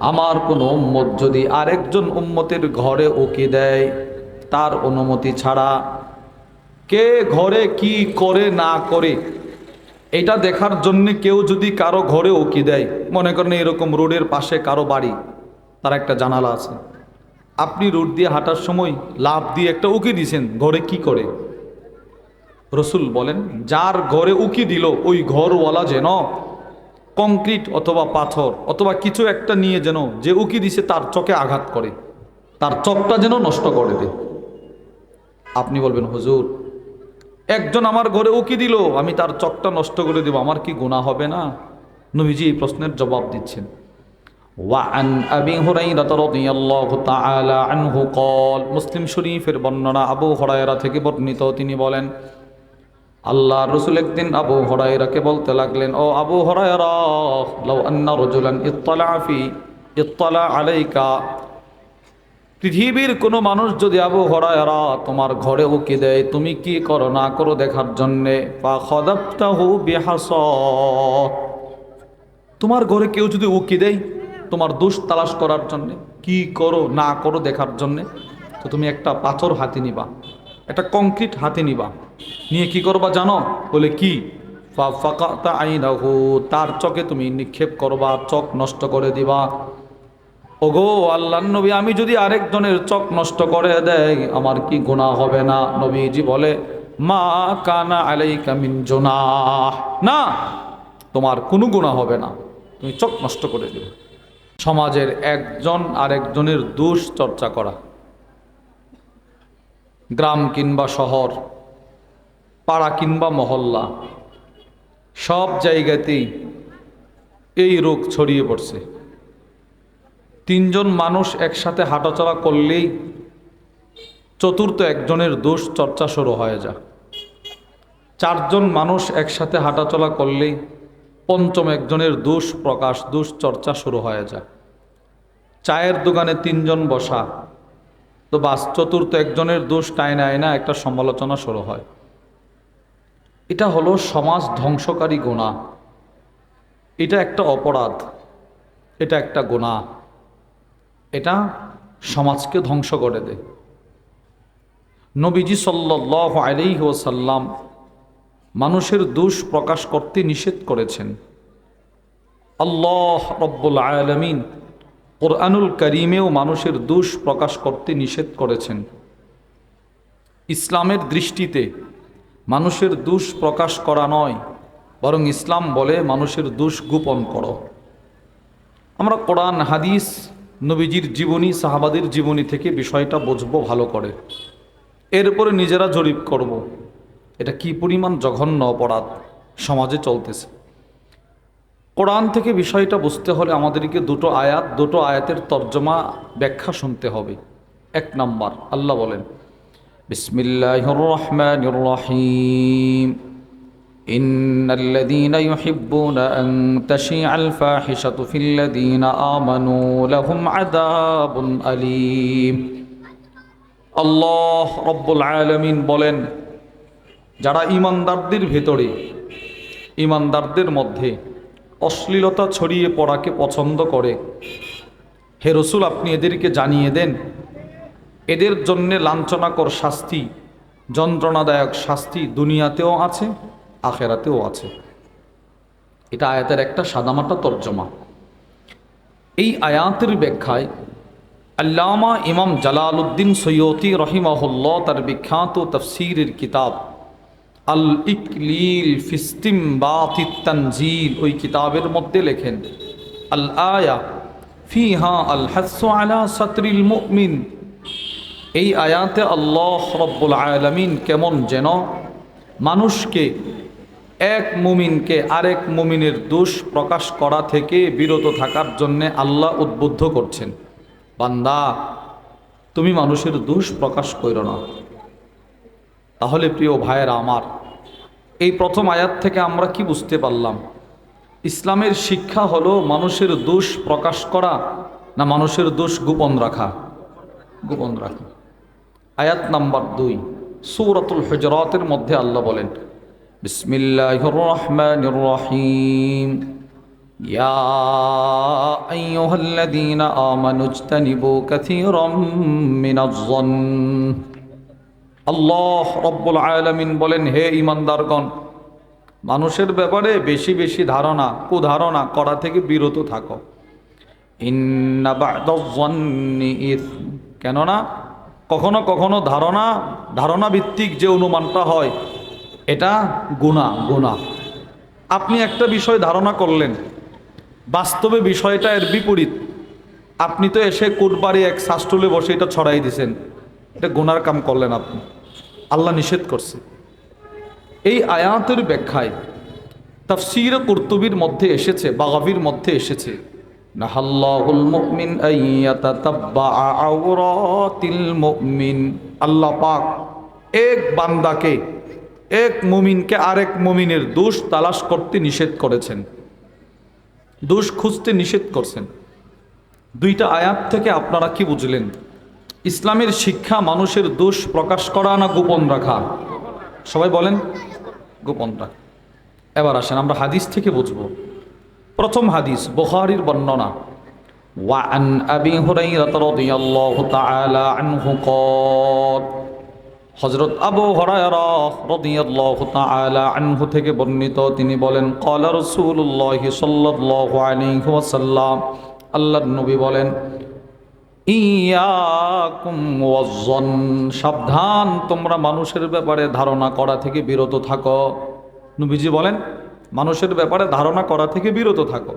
আমার কোনো উম্মত যদি আরেকজন উম্মতের ঘরে উকি দেয় তার অনুমতি ছাড়া, কে ঘরে কি করে না করে এটা দেখার জন্য কেউ যদি কারো ঘরে উকি দেয়, মনে করেন এরকম রোডের পাশে কারো বাড়ি, তার একটা জানালা আছে, আপনি রোড দিয়ে হাঁটার সময় লাফ দিয়ে একটা উকি দিয়েছেন, ঘরে কি করে? রসুল বলেন, যার ঘরে উকি দিল ওই ঘরওয়ালা যেন কংক্রিট অথবা পাথর অথবা কিছু একটা নিয়ে যেন যে উকি দিছে তার চোখে আঘাত করে, তার চোখটা যেন নষ্ট করে দেয়। আপনি বলবেন, হুজুর একজন আমার ঘরে উকি দিল, আমি তার চোখটা নষ্ট করে দেব, আমার কি গুনাহ হবে না? নবীজি এই প্রশ্নের জবাব দিচ্ছেন। ওয়ান আবি হুরায়রা রাদিয়াল্লাহু তাআলা আনহু قال, মুসলিম শরীফের বর্ণনা, আবু হুরায়রা থেকে বর্ণিত, তিনি বলেন, আল্লাহ রসুল একদিন আবু হুরায়রাকে বলতে লাগলেন, ও আবু হুরায়রা, লাউ আন্না রাজুলান ইত্তালা আলাইকা, পৃথিবীর কোনো মানুষ যদি আবু হুরায়রা তোমার ঘরে উকি দেয়, তুমি কি করো না করো দেখার জন্যে, ফাখাদাবতাহু বিহাসা, তোমার ঘরে কেউ যদি উকি দেয় তোমার দোষ তালাশ করার জন্যে, কি করো না করো দেখার জন্যে, তো তুমি একটা পাথর হাতে নিবা, একটা কংক্রিট হাতে নিবা, নিয়ে কি করবা জানো? বলে কি? ফাকাতা আইনাহু, তার চোখে তুমি নিক্ষেপ করবা, চোখ নষ্ট করে দিবা। ওগো আল্লাহর নবী, আমি যদি আরেকজনের চোখ নষ্ট করে দেয় আমার কি গুনাহ হবে না? নবীজি বলে, মা কানা আলাইকা মিন জুনাহ, না, তোমার কোনো গুনাহ হবে না, তুমি চোখ নষ্ট করে দেবে। সমাজের একজন আরেকজনের দোষ চর্চা করা, গ্রাম কিংবা শহর, পাড়া কিংবা মহল্লা, সব জায়গাতেই এই রোগ ছড়িয়ে পড়ছে। তিনজন মানুষ একসাথে হাঁটাচলা করলেই চতুর্থ একজনের দোষ চর্চা শুরু হয়ে যায়। চারজন মানুষ একসাথে হাঁটাচলা করলেই পঞ্চম একজনের দোষ প্রকাশ, দোষ চর্চা শুরু হয়ে যায়। চায়ের দোকানে তিনজন বসা, তো বাস চতুর্থ একজনের দোষ টাইনা আয়না একটা সমালোচনা শুরু হয়। এটা হলো সমাজ ধ্বংসকারী গুনাহ, এটা একটা অপরাধ, এটা একটা গুনাহ, এটা সমাজকে ধ্বংস করে দেয়। নবীজি সাল্লাল্লাহু আলাইহি ওয়াসাল্লাম মানুষের দোষ প্রকাশ করতে নিষেধ করেছেন। আল্লাহ রব্বুল আলামিন কুরআনুল কারীমেও মানুষের দোষ প্রকাশ করতে নিষেধ করেছেন। ইসলামের দৃষ্টিতে মানুষের দোষ প্রকাশ করা নয়, বরং ইসলাম বলে মানুষের দোষ গোপন করো। আমরা কোরআন হাদিস নবীজির জীবনী সাহাবাদের জীবনী থেকে বিষয়টা বুঝবো ভালো করে, এরপরে নিজেরা জরিপ করব এটা কি পরিমাণ জঘন্য অপরাধ সমাজে চলতেছে। কোরআন থেকে বিষয়টা বুঝতে হলে আমাদেরকে দুটো আয়াতের তর্জমা ব্যাখ্যা শুনতে হবে। এক নাম্বার, আল্লাহ বলেন, বিসমিল্লাহির রহমানির রহিম, ইন্নাল্লাযীনা ইউহিব্বুনা আন তাশিআল ফাহিশাতু ফিল্লাযীনা আমানু লাহুম আযাবুন আলীম। আল্লাহ রব্বুল আলামিন বলেন, যারা ঈমানদারদের ভেতরে, ঈমানদারদের মধ্যে অশ্লীলতা ছড়িয়ে পড়াকে পছন্দ করে, হে রসুল আপনি এদেরকে জানিয়ে দেন এদের জন্যে লাঞ্ছনাকর শাস্তি, যন্ত্রণাদায়ক শাস্তি দুনিয়াতেও আছে, আখেরাতেও আছে। এটা আয়াতের একটা সাদামাটা তর্জমা। এই আয়াতের ব্যাখ্যায় আল্লামা ইমাম জালালউদ্দিন সৈয়তি রহিমাহুল্লাহ তার বিখ্যাত তাফসীরের কিতাব আল ইকলিল ফি ইসতিমবাতিত তানজিল, ওই কিতাবের মধ্যে লেখেন, আল আয়া ফিহা আল হাসসু আলা সাতরিল মুমিন, এই আয়াতে আল্লাহ রব্বুল আলামিন কেমন যেন মানুষকে, এক মুমিনকে আরেক মুমিনের দোষ প্রকাশ করা থেকে বিরত থাকার জন্যে আল্লাহ উদ্বুদ্ধ করছেন, বান্দা তুমি মানুষের দোষ প্রকাশ করো না। তাহলে প্রিয় ভাইয়েরা আমার, এই প্রথম আয়াত থেকে আমরা কি বুঝতে পারলাম? ইসলামের শিক্ষা হলো মানুষের দোষ প্রকাশ করা না মানুষের দোষ গোপন রাখা? গোপন রাখা। আয়াত নাম্বার 2 সূরাতুল হুজুরাতের মধ্যে আল্লাহ বলেন, বিসমিল্লাহির রহমানির রহিম, ইয়া আইয়ুহাল্লাযীনা আমানু ইজতানিবু কাসীরাম মিনাজ-যন্ন। আল্লাহ রব্বুল আলামিন বলেন, হে ঈমানদারগণ, মানুষের ব্যাপারে বেশি বেশি ধারণা কুধারণা করা থেকে বিরত থাকো। ইন্না বা'দাজ-যন্নি ইসম, কেননা কখনো কখনো ধারণা ভিত্তিক যে অনুমানটা হয় এটা গুনাহ। আপনি একটা বিষয় ধারণা করলেন, বাস্তবে বিষয়টা এর বিপরীত। আপনি তো এসে কোটবাড়ি এক শাস্টুলে বসে এটা ছড়াই দিছেন, এটা গুনার কাম করলেন আপনি। আল্লাহ নিষেধ করছে। এই আয়াতের ব্যাখ্যায় তাফসীর কুরতুবীর মধ্যে এসেছে, বাগাভীর মধ্যে এসেছে, নাহাল্লাহুল মুমিন আইয়াতাতাব্বা আওরাতিল মুমিন। আল্লাহ পাক এক বান্দাকে, এক মুমিনকে আরেক মুমিনের দোষ তালাশ করতে নিষেধ করেছেন, দোষ খুঁজতে নিষেধ করছেন। দুইটা আয়াত থেকে আপনারা কি বুঝলেন? ইসলামের শিক্ষা মানুষের দোষ প্রকাশ করা না গোপন রাখা? সবাই বলেন গোপন রাখা। এবার আসেন আমরা হাদিস থেকে বুঝবো। প্রথম হাদিস বুখারীর বর্ণনা, ওয়ান আবি হুরায়রা রাদিয়াল্লাহু তাআলা আনহু ক্বাল, হযরত আবু হুরায়রা রাদিয়াল্লাহু তাআলা আনহু থেকে বর্ণিত, তিনি বলেন, ক্বালা রাসূলুল্লাহ সাল্লাল্লাহু আলাইহি ওয়াসাল্লাম, আল্লাহর নবী বলেন, ইয়াকুম ওয়াজ্জন, সাবধান তোমরা মানুষের ব্যাপারে ধারণা করা থেকে বিরত থাকো। নবীজি বলেন মানুষের ব্যাপারে ধারণা করা থেকে বিরত থাকো।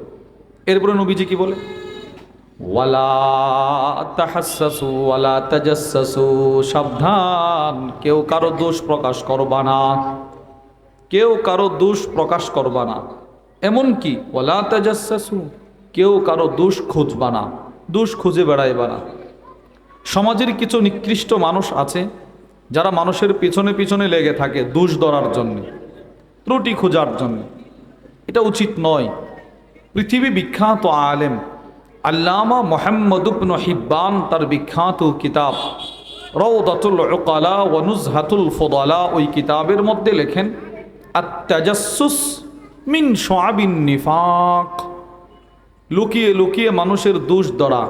এরপরে নবীজি কি বলে? ওয়ালা তাহাসসু ওয়ালা তাজাসসু, সাবধান কেউ কারো দোষ প্রকাশ করবা না, কেউ কারো দোষ প্রকাশ করবা না। এমন কি ওয়ালা তাজাসসু, কেউ কারো দোষ খুঁজবা না, দোষ খুঁজে বেড়াইবা না। সমাজের কিছু নিকৃষ্ট মানুষ আছে যারা মানুষের পিছনে পিছনে লেগে থাকে দোষ ধরার জন্য, ত্রুটি খোঁজার জন্য। এটা উচিত নয়। পৃথিবী বিখ্যাত আলেম আল্লামা মুহাম্মদ ইবনে হিব্বান তার বিখ্যাত কিতাব রাউদাতুল উকালা ওয়া নুজহাতুল ফুদালা, ওই কিতাবের মধ্যে লেখেন, আত-তাজাসসুস মিন শুআবিন নিফাক, লুকিয়ে লুকিয়ে মানুষের দোষ ধরা,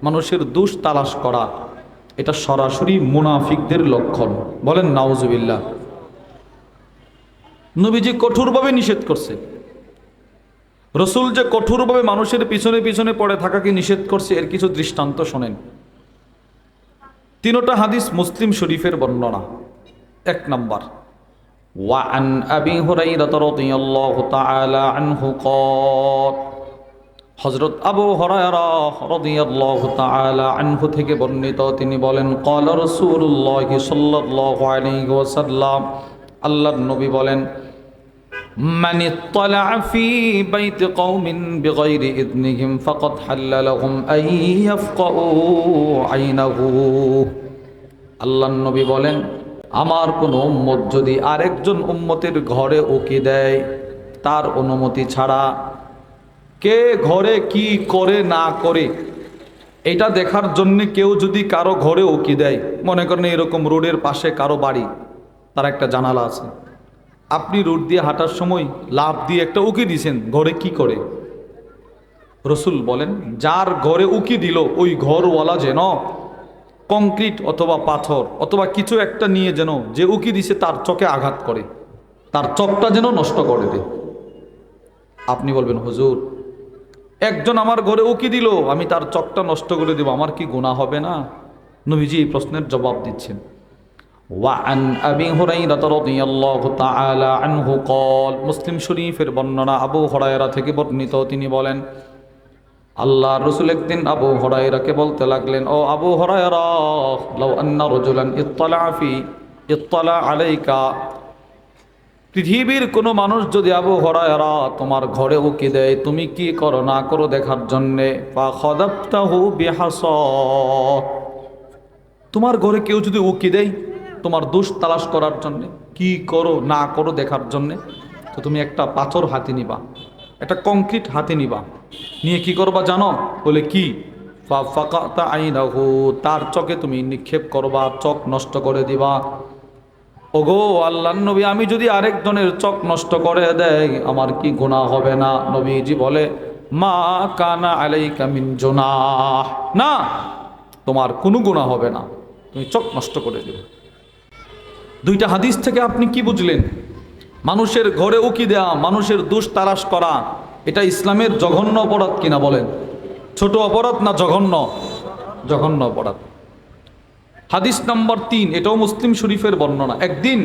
মানুষের দোষ তালাশ করা, এটা সরাসরি মুনাফিকদের লক্ষণ। বলেন নাউজুবিল্লাহ। নবীজি কঠোরভাবে নিষেধ করছে। রসুল যে কঠোরভাবে মানুষের পিছনে পিছনে পড়ে থাকাকে নিষেধ করছে, এর কিছু দৃষ্টান্ত শোনেন। তিনটা হাদিস মুসলিম শরীফের বর্ণনা। এক নাম্বার, ওয়ান আবি হুরায়রা রাদিয়াল্লাহু তাআলা আনহু ক্বাল, হযরত আবু হুরায়রা রাদিয়াল্লাহু তাআলা আনহু থেকে বর্ণিত, তিনি বলেন, ক্বালা রাসূলুল্লাহ সাল্লাল্লাহু আলাইহি ওয়াসাল্লাম, আল্লাহর নবী বলেন, মান ইত্তালা ফি বাইতি কওমিন বিগাইরি ইযনিহিম ফাকাদ হাল্লা লাহুম আন ইয়াফকাউ আইনাহু। আল্লাহর নবী বলেন, আমার কোন উম্মত যদি আরেকজন উম্মতের ঘরে উকি দেয় তার অনুমতি ছাড়া, কে ঘরে কি করে না করে এটা দেখার জন্য কেউ যদি কারো ঘরে উকি দেয়, মনে করেন এরকম রোডের পাশে কারো বাড়ি, তার একটা জানালা আছে, আপনি রোড দিয়ে হাঁটার সময় লাফ দিয়ে একটা উকি দিয়েছেন, ঘরে কি করে? রসুল বলেন, যার ঘরে উকি দিল ওই ঘরওয়ালা যেন কংক্রিট অথবা পাথর অথবা কিছু একটা নিয়ে যেন যে উকি দিছে তার চোখে আঘাত করে, তার চোখটা যেন নষ্ট করে দেয়। আপনি বলবেন, হুজুর একজন আমার ঘরে উকি দিল, আমি তার চোখটা নষ্ট করে দেব, আমার কি গুনাহ হবে না? নবীজি এই প্রশ্নের জবাব দিচ্ছেন। ওয়ান আবি হুরায়রা রাদিয়াল্লাহু তাআলা আনহু ক্বাল, মুসলিম শরীফের বর্ণনা, আবু হুরায়রা থেকে বর্ণিত, তিনি বলেন, আল্লাহর রাসূল একদিন আবু হুরায়রাকে বলতে লাগলেন, ও আবু হুরায়রা, লাউ আন্না রাজুলান ইত্তালা আলাইকা, পৃথিবীর কোনো মানুষ যদি আবু হুরায়রা তোমার ঘরে উকি দেয়, তুমি কি করো না করো দেখার জন্যে, ফাখাদাবতাহু বিহাসা, তোমার ঘরে কেউ যদি উকি দেয় তোমার দোষ তালাশ করার জন্যে, কি করো না করো দেখার জন্যে, তো তুমি একটা পাথর হাতে নিবা, একটা কংক্রিট হাতে নিবা, নিয়ে কি করবা জানো? বলে কি? ফাকাতা আইনাহু, তার চোখে তুমি নিক্ষেপ করবা, চোখ নষ্ট করে দিবা। ওগো আল্লাহর নবী, আমি যদি আরেকজনের চোখ নষ্ট করে দেয় আমার কি গুনাহ হবে না? নবীজি বলে, মা কানা আলাইকা মিন জুনাহ, না তোমার কোনো গুনাহ হবে না, তুমি চোখ নষ্ট করে দেবে। দুইটা হাদিস থেকে আপনি কি বুঝলেন? মানুষের ঘরে উকি দেওয়া, মানুষের দোষ তালাশ করা, এটা ইসলামের জঘন্য অপরাধ কিনা বলেন? ছোট অপরাধ না জঘন্য? জঘন্য অপরাধ। হাদিস নম্বর 3, এটাও মুসলিম শরীফের বর্ণনা। একদিন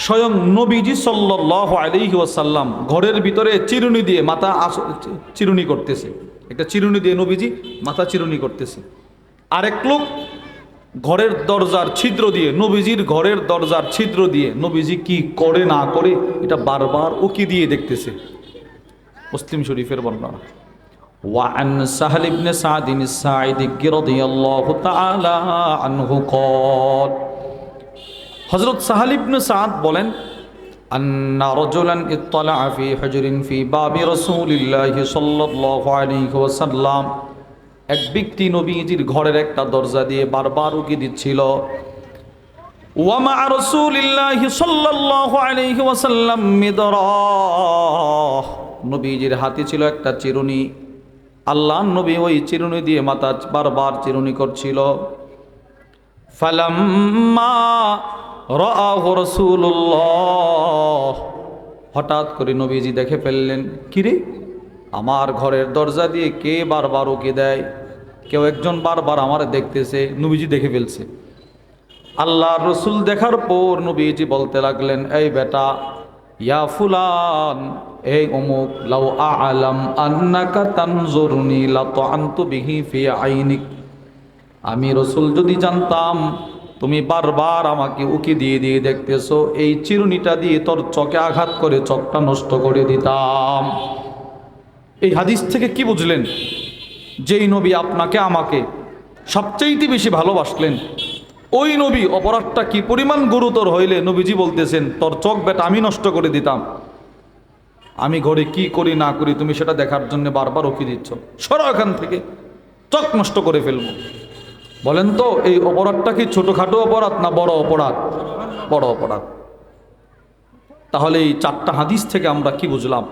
স্বয়ং নবীজি সাল্লাল্লাহু আলাইহি ওয়াসাল্লাম ঘরের ভিতরে চিরুনি দিয়ে মাথা চিরুনি করতেছে, একটা চিরুনি দিয়ে নবীজি মাথা চিরুনি করতেছে। আরেক লোক ঘরের দরজার ছিদ্র দিয়ে, নবীজির ঘরের দরজার ছিদ্র দিয়ে নবীজি কি করে না করে এটা বারবার উকি দিয়ে দেখতেছে। মুসলিম শরীফের বর্ণনা। وعن سهل بن سعد الساعدي رضي الله تعالى عنه قال, হযরত সাহাল ইবনে সাদ বলেন, আন্না রাজুলান ইত্তালা ফি হুজরিন ফি বাবি রাসূলিল্লাহি সাল্লাল্লাহু আলাইহি ওয়াসাল্লাম, এক ব্যক্তি নবীজির ঘরের একটা দরজা দিয়ে বারবার উকি দিচ্ছিল। ওয়া মা রাসূলিল্লাহি সাল্লাল্লাহু আলাইহি ওয়াসাল্লাম মিদরাহ, নবীজির হাতে ছিল একটা চিরুনি। আল্লাহ নবী ওই চিরুনি দিয়ে মাথা বারবার চিরুনি করছিল। ফালাম্মা রাআহু রাসূলুল্লাহ, হঠাৎ করে নবীজি দেখে ফেললেন, কিরে আমার ঘরের দরজা দিয়ে কে বারবার উকি দেয়? কেউ একজন বারবার আমার দেখতেছে। নবীজি দেখে ফেলছে। আল্লাহর রসুল দেখার পর নবীজি বলতে লাগলেন, এই বেটা, ইয়া ফুলান, এই অমুক, লাউ আ'লাম আন্নাকা তানজুরনি লাতআনতু বিহি ফি আইনিক, আমি রসুল যদি জানতাম তুমি বারবার আমাকে উকি দিয়ে দিয়ে দেখতেছো, এই চিরুনিটা দিয়ে তোর চোখে আঘাত করে চোখটা নষ্ট করে দিতাম। এই হাদিস থেকে কি বুঝলেন? যেই নবী আপনাকে আমাকে সবচাইতে বেশি ভালোবাসলেন, ওই নবী অপরাধটা কি পরিমাণ গুরুতর হইলে নবীজি বলতেছেন, তোর চোখ বেটা আমি নষ্ট করে দিতাম। আমি ঘরে কি করি না করি তুমি সেটা দেখার জন্য বারবার উকি দিচ্ছ, সরো এখান থেকে, চোখ নষ্ট করে ফেলবো। বলেন তো এই অপরাধটা কি ছোটখাটো অপরাধ না বড় অপরাধ? বড় অপরাধ। তাহলে এই 4টা হাদিস থেকে আমরা কি বুঝলাম?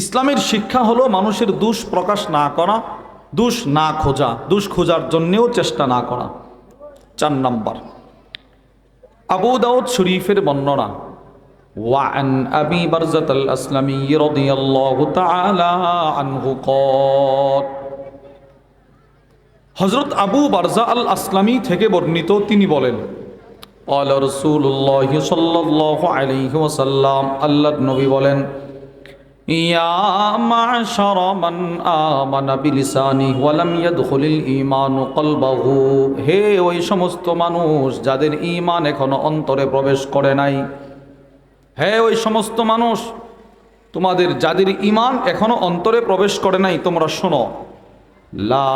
ইসলামের শিক্ষা হলো মানুষের দোষ প্রকাশ না করা, দোষ না খোঁজা, দোষ খোঁজার জন্যেও চেষ্টা না করা। 4 নাম্বার, আবু দাউদ শরীফের বর্ণনা। وعن أبي برزة الأسلمي رضي الله تعالى عنه قال, হযরত আবু বারজা আল আসলামী থেকে বর্ণিত, তিনি বলেন, قال رسول الله صلى الله عليه وسلم, আল্লাহর নবী বলেন, ইয়া মা'শার মান আমানা বিলিসানিহি ওয়া লাম ইয়াদখুলিল ঈমানু কলবাহু, হে ওই সমস্ত মানুষ যাদের ঈমান এখনো অন্তরে প্রবেশ করে নাই, হে ওই সমস্ত মানুষ তোমাদের যাদের ঈমান এখনো অন্তরে প্রবেশ করে নাই, তোমরা শোনো, লা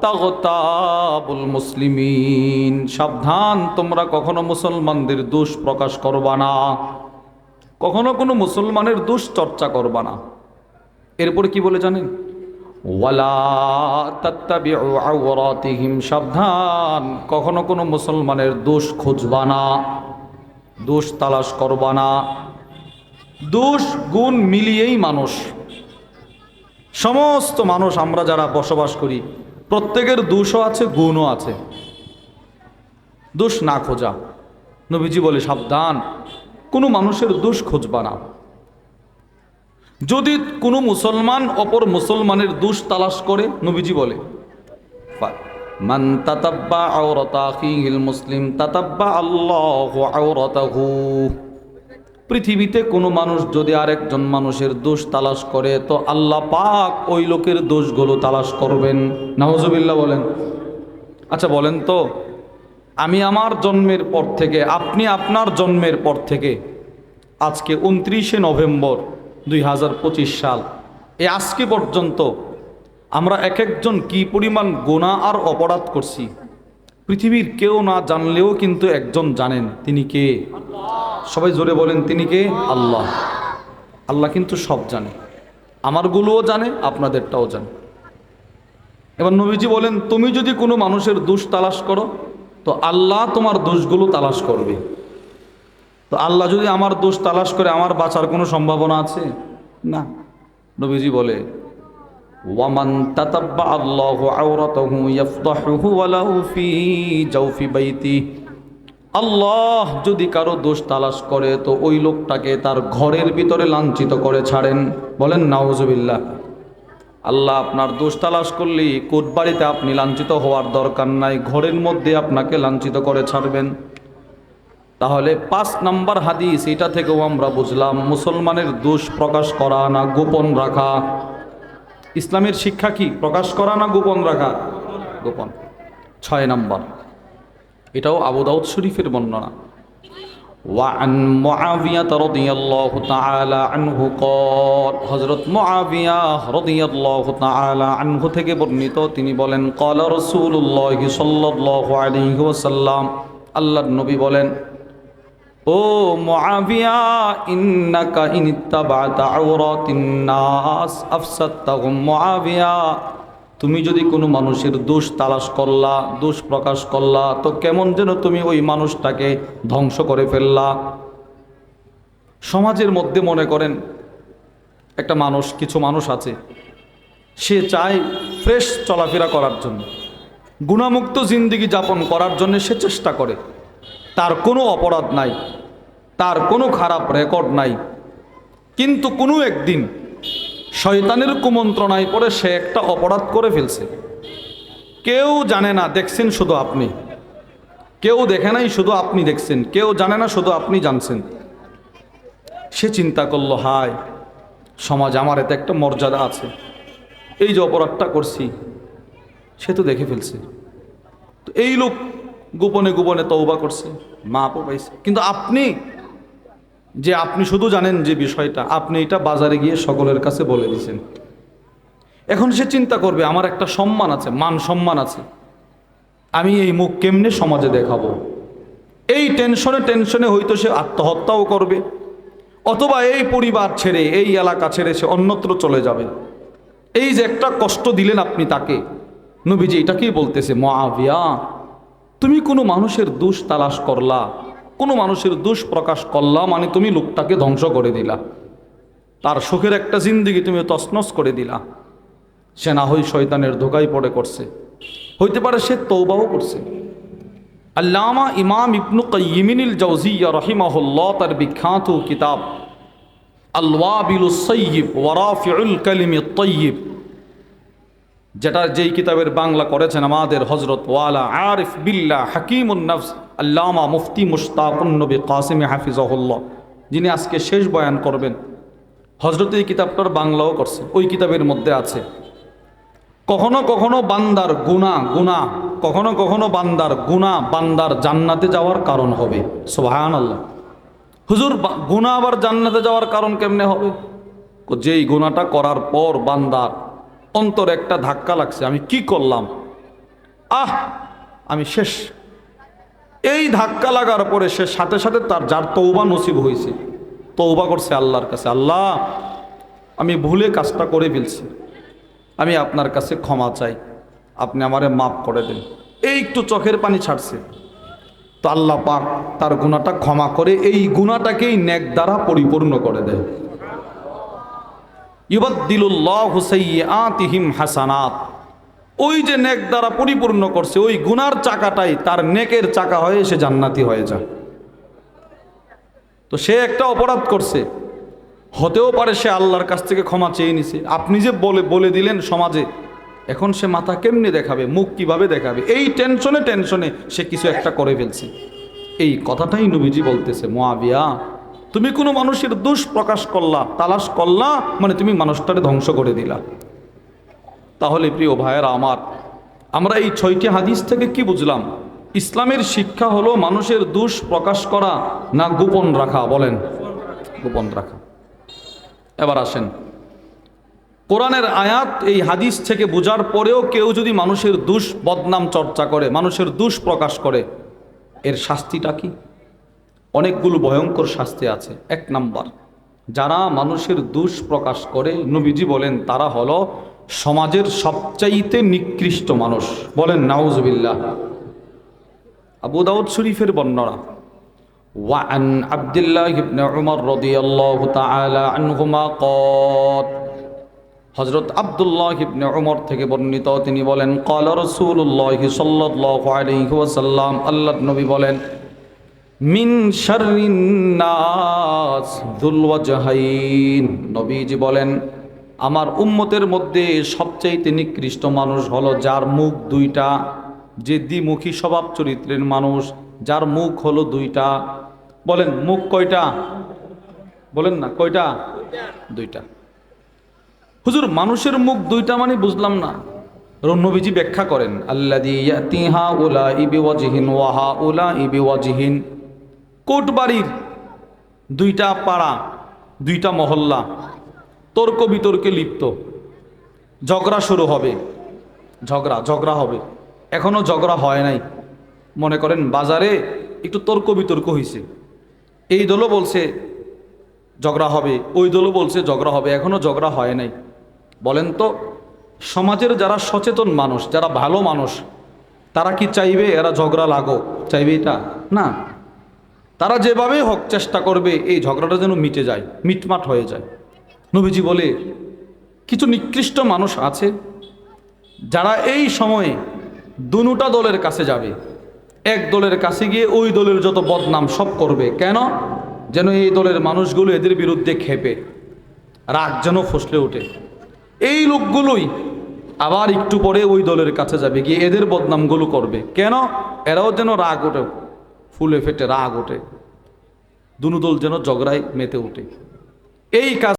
তাগতাবুল মুসলিমিন, সাবধান, তোমরা কখনো মুসলমানদের দোষ প্রকাশ করবা না, কখনো কোনো মুসলমানের দোষ চর্চা করবা না। এরপরে কি বলে জানেন? ওয়ালা তাত্তাবিউ আওরাতিহিম, সাবধান, কখনো কোনো মুসলমানের দোষ খুঁজবা না, দোষ তালাশ করবা না। দোষ গুণ মিলিয়েই মানুষ, সমস্ত মানুষ আমরা যারা বসবাস করি প্রত্যেকের দোষও আছে, গুণও আছে। দোষ না খোঁজা, নবীজি বলে সাবধান, কোনো মানুষের দোষ খুঁজবা না। যদি কোনো মুসলমান অপর মুসলমানের দোষ তালাশ করে, নবীজি বলে, মান তাতাব্বা আওরাতা আখিহিল মুসলিম তাতাব্বা আল্লাহু আওরাতাহু, পৃথিবীতে কোনো মানুষ যদি আরেকজন মানুষের দোষ তালাশ করে তো আল্লাহ পাক ওই লোকের দোষগুলো তালাশ করবেন। নাউজুবিল্লাহ বলেন। আচ্ছা বলেন তো, আমি আমার জন্মের পর থেকে, আপনি আপনার জন্মের পর থেকে আজকে 29শে নভেম্বর 2025 সাল, এই আজকে পর্যন্ত আমরা এক একজন কি পরিমাণ গুনাহ আর অপরাধ করছি পৃথিবীর কেউ না জানলেও কিন্তু একজন জানেন, তিনি কে? সবাই জোরে বলেন, তিনি কে? আল্লাহ। আল্লাহ কিন্তু সব জানে, আমারগুলোও জানে, আপনাদেরটাও জানে। এবার নবীজি বলেন, তুমি যদি কোনো মানুষের দোষ তালাশ করো তো আল্লাহ তোমার দোষগুলো তালাশ করবে। তো আল্লাহ যদি আমার দোষ তালাশ করে, আমার বাঁচার কোনো সম্ভাবনা আছে? না। নবীজি বলে, ওয়ামান তাতাব্বা আল্লাহু আওরাতাহু ইয়াফদাহুহু ওয়ালাউ ফি জাওফি বাইতি। আল্লাহ যদি কারো দোষ তালাশ করে তো ওই লোকটাকে তার ঘরের ভিতরে লাঞ্ছিত করে ছাড়েন। বলেন নাউজুবিল্লাহ। আল্লাহ আপনার দোষ তালাশ করলে কোট বাড়িতে আপনি লাঞ্ছিত হওয়ার দরকার নাই, ঘরের মধ্যে আপনাকে লাঞ্ছিত করে ছাড়বেন। তাহলে 5 নম্বর হাদিস, এটা থেকেও আমরা বুঝলাম মুসলমানের দোষ প্রকাশ করা না গোপন রাখা। ইসলামের শিক্ষা কি? প্রকাশ করা না গোপন রাখা? গোপন। 6 নম্বর, এটাও আবু দাউদ শরীফের বর্ণনা। ওয়ান মুআবিয়া রাদিয়াল্লাহু তাআলা আনহু قال, হযরত মুআবিয়া রাদিয়াল্লাহু তাআলা আনহু থেকে বর্ণিত, তিনি বলেন, ক্বালা রাসূলুল্লাহ সাল্লাল্লাহু আলাইহি ওয়াসাল্লাম, আল্লাহর নবী বলেন, ও মুআবিয়া, ইন্নাকা ইনিত্তাবা'তা আওরাতিন নাস আফসাদতাহুম। মুআবিয়া, তুমি যদি কোনো মানুষের দোষ তালাশ করলা, দোষ প্রকাশ করলা, তো কেমন যেন তুমি ওই মানুষটাকে ধ্বংস করে ফেললা। সমাজের মধ্যে মনে করেন একটা মানুষ, কিছু মানুষ আছে, সে চায় ফ্রেশ চলাফেরা করার জন্য, গুণামুক্ত জিন্দেগি যাপন করার জন্য সে চেষ্টা করে। তার কোনো অপরাধ নাই, তার কোনো খারাপ রেকর্ড নাই, কিন্তু কোনো একদিন শয়তানের কুমন্ত্রণায় পড়ে সে একটা অপরাধ করে ফেলছে। কেউ জানে না, দেখছেন শুধু আপনি। কেউ দেখে নাই, শুধু আপনি দেখছেন। কেউ জানে না, শুধু আপনি জানছেন। সে চিন্তা করলো, হায়, সমাজ আমার এতে একটা মর্যাদা আছে, এই যে অপরাধটা করছি সে তো দেখে ফেলছে। তো এই লোক গোপনে গোপনে তওবা করছে, মাপও পাইছে। কিন্তু আপনি শুধু জানেন যে বিষয়টা, আপনি এটা বাজারে গিয়ে সকলের কাছে বলে দিয়েছেন। এখন সে চিন্তা করবে, আমার একটা সম্মান আছে, মান সম্মান আছে, আমি এই মুখ কেমনে সমাজে দেখাবো। এই টেনশনে হয়তো সে আত্মহত্যাও করবে, অথবা এই পরিবার ছেড়ে, এই এলাকা ছেড়ে সে অন্যত্র চলে যাবে। এই যে একটা কষ্ট দিলেন আপনি তাকে, নবীজি এটাকেই বলতেছে, মুআবিয়া, তুমি কোনো মানুষের দোষ তালাশ করলা, কোনো মানুষের দোষ প্রকাশ করলা, মানে তুমি লোকটাকে ধ্বংস করে দিলা, তার সুখের একটা জিন্দেগি তুমি তছনছ করে দিলা। সে না হয় শয়তানের ধোকায় পড়ে করছে, হইতে পারে সে তওবাও করছে। আল্লামা ইমাম ইবনু কাইয়িমিনুল জাওজিয়্যা রাহিমাহুল্লাহ তার বিখ্যাত কিতাব আল ওয়াবিলুস সাইয়্যিব ওয়া রাফিউল কালিমিত তাইয়্যিব, যেই কিতাবের বাংলা করেছেন আমাদের হযরত ওয়ালা আরিফ বিল্লাহ হাকিমুন নফস আল্লামা মুফতি মুশতাকুন নবী কাসিম হাফিজাহুল্লাহ, যিনি আজকে শেষ বয়ান করবেন, হযরত এই কিতাবটার বাংলাও করছে। ওই কিতাবের মধ্যে আছে, কখনো কখনো বান্দার গুনাহ বান্দার জান্নাতে যাওয়ার কারণ হবে। সুবহানাল্লাহ। হুজুর, গুনাহ আবার জান্নাতে যাওয়ার কারণ কেমনে হবে? যেই গুনাহটা করার পর বান্দার অন্তরে একটা ধাক্কা লাগছে, আমি কি করলাম, আমি শেষ। এই ধাক্কা লাগার পরে সে সাথে সাথে তার যার তওবা নসিব হয়েছে, তওবা করছে আল্লাহর কাছে, আল্লাহ আমি ভুলে কাজটা করে ফেলছি, আমি আপনার কাছে ক্ষমা চাই, আপনি আমারে মাফ করে দেন। এই একটু চোখের পানি ছাড়ছে, তো আল্লাহ পাক তার গুনাহটা ক্ষমা করে এই গুনাহটাকেই নেক দ্বারা পরিপূর্ণ করে দেয়। ইউবাদদিলুল্লাহু সাইয়্যাতিহিম হাসানাত, ওই যে নেক দ্বারা পরিপূর্ণ করছে, ওই গুনার চাকাটাই তার নেকের চাকা হয়ে সে জান্নাতি হয়ে যায়। তো সে একটা অপরাধ করছে, হতেও পারে সে আল্লাহর কাছ থেকে ক্ষমা চেয়ে নিছে, আপনি যে বলে দিলেন সমাজে, এখন সে মাথা কেমনে দেখাবে, মুখ কিভাবে দেখাবে, এই টেনশনে সে কিছু একটা করে ফেলছে। এই কথাটাই নবীজি বলতেছে, মুআবিয়া, তুমি কোনো মানুষের দোষ প্রকাশ করলা, তালাশ করলা, মানে তুমি মানুষটারে ধ্বংস করে দিলা। তাহলে প্রিয় ভাইয়েরা আমার, আমরা এই 6টি হাদিস থেকে কি বুঝলাম? ইসলামের শিক্ষা হলো মানুষের দোষ প্রকাশ করা না গোপন রাখা? বলেন, গোপন রাখা। এবার আসেন, কোরআনের আয়াত এই হাদিস থেকে বোঝার পরেও কেউ যদি মানুষের দোষ বদনাম চর্চা করে, মানুষের দোষ প্রকাশ করে, এর শাস্তিটা কি? অনেকগুলো ভয়ঙ্কর শাস্তি আছে। 1 নাম্বার, যারা মানুষের দোষ প্রকাশ করে, নবীজি বলেন তারা হলো সমাজের সবচাইতে নিকৃষ্ট মানুষ। বলেন নাউজুবিল্লাহ। আবু দাউদ শরীফের বর্ণনা, ওয়ান আব্দুল্লাহ ইবনে উমর রাদিয়াল্লাহু তাআলা আনহুমা ক্বাল, হযরত আব্দুল্লাহ ইবনে উমর থেকে বর্ণিত, তিনি বলেন ক্বালা রাসূলুল্লাহ সাল্লাল্লাহু আলাইহি ওয়াসাল্লাম, আল্লাহর নবী বলেন মিন শাররিন নাস যুল ওয়াজহাইন, নবীজি বলেন আমার উম্মতের মধ্যে সবচেয়ে নিকৃষ্ট মানুষ হলো যার মুখ দুইটা, যে দ্বিমুখী স্বভাব চরিত্রের মানুষ, যার মুখ হলো দুইটা। বলেন মুখ কয়টা? বলেন না কয়টা? দুইটা। হুজুর মানুষের মুখ দুইটা মানে বুঝলাম না। নবীজি ব্যাখ্যা করেন আল্লাযী ইয়াতি হাউলাই বিওয়াজহিন ওয়া হাউলাই বিওয়াজহিন, কোটবাড়ির দুইটা পাড়া, দুইটা মহল্লা তর্ক বিতর্কে লিপ্ত, ঝগড়া শুরু হবে, ঝগড়া হবে, এখনো ঝগড়া হয় নাই। মনে করেন বাজারে একটু তর্ক বিতর্ক হয়েছে, এই দলও বলছে ঝগড়া হবে, ওই দলও বলছে ঝগড়া হবে, এখনো ঝগড়া হয় নাই। বলেন তো সমাজের যারা সচেতন মানুষ, যারা ভালো মানুষ, তারা কি চাইবে এরা ঝগড়া লাগুক? চাইবে এটা? না। তারা যেভাবেই হোক চেষ্টা করবে এই ঝগড়াটা যেন মিটে যায়, মিটমাট হয়ে যায়। নবীজি বলে কিছু নিকৃষ্ট মানুষ আছে যারা এই সময়ে দুটা দলের কাছে যাবে, এক দলের কাছে গিয়ে ওই দলের যত বদনাম সব করবে। কেন? যেন এই দলের মানুষগুলো এদের বিরুদ্ধে খেপে, রাগ যেন ফসলে ওঠে। এই লোকগুলোই আবার একটু পরে ওই দলের কাছে যাবে, গিয়ে এদের বদনামগুলো করবে। কেন? এরাও যেন রাগ ওঠে, ফুলে ফেটে রাগ ওঠে, দুনো দল যেন ঝগড়ায় মেতে ওঠে। এই কাজ